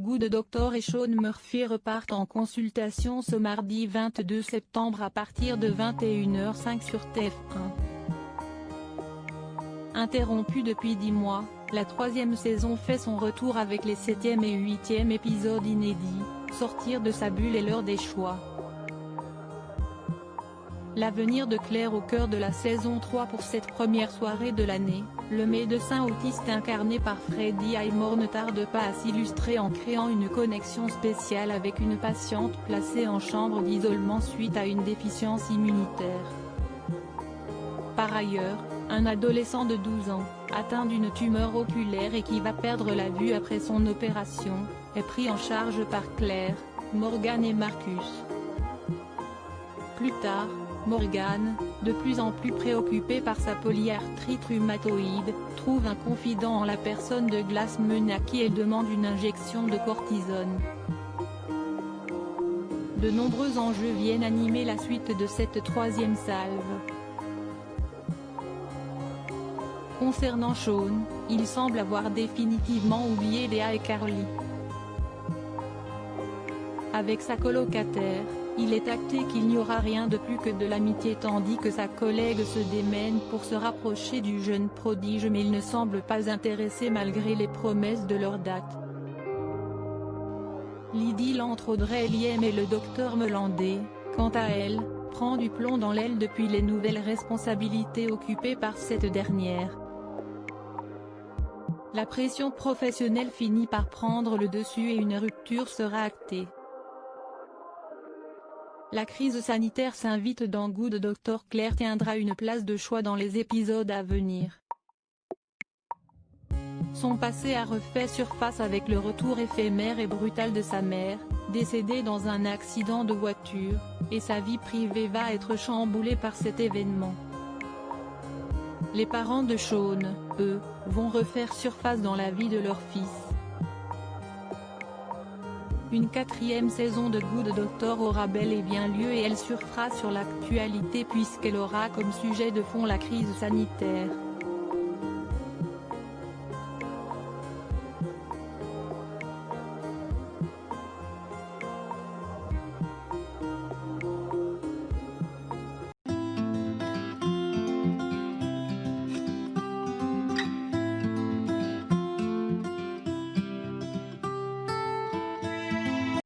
Good Doctor et Sean Murphy repartent en consultation ce mardi 22 septembre à partir de 21h05 sur TF1. Interrompue depuis 10 mois, la troisième saison fait son retour avec les 7e et 8e épisodes inédits. Sortir de sa bulle est l'heure des choix. L'avenir de Claire au cœur de la saison 3 pour cette première soirée de l'année, le médecin autiste incarné par Freddie Highmore ne tarde pas à s'illustrer en créant une connexion spéciale avec une patiente placée en chambre d'isolement suite à une déficience immunitaire. Par ailleurs, un adolescent de 12 ans, atteint d'une tumeur oculaire et qui va perdre la vue après son opération, est pris en charge par Claire, Morgan et Marcus. Plus tard, Morgan, de plus en plus préoccupée par sa polyarthrite rhumatoïde, trouve un confident en la personne de Glass Munn à qui elle demande une injection de cortisone. De nombreux enjeux viennent animer la suite de cette troisième salve. Concernant Sean, il semble avoir définitivement oublié Léa et Carly. Avec sa colocataire, il est acté qu'il n'y aura rien de plus que de l'amitié tandis que sa collègue se démène pour se rapprocher du jeune prodige mais il ne semble pas intéressé malgré les promesses de leur date. L'idylle entre Audrey Liem et le docteur Melandé, quant à elle, prend du plomb dans l'aile depuis les nouvelles responsabilités occupées par cette dernière. La pression professionnelle finit par prendre le dessus et une rupture sera actée. La crise sanitaire s'invite dans Good Doctor. Claire tiendra une place de choix dans les épisodes à venir. Son passé a refait surface avec le retour éphémère et brutal de sa mère, décédée dans un accident de voiture, et sa vie privée va être chamboulée par cet événement. Les parents de Sean, eux, vont refaire surface dans la vie de leur fils. Une 4e saison de Good Doctor aura bel et bien lieu et elle surfera sur l'actualité puisqu'elle aura comme sujet de fond la crise sanitaire.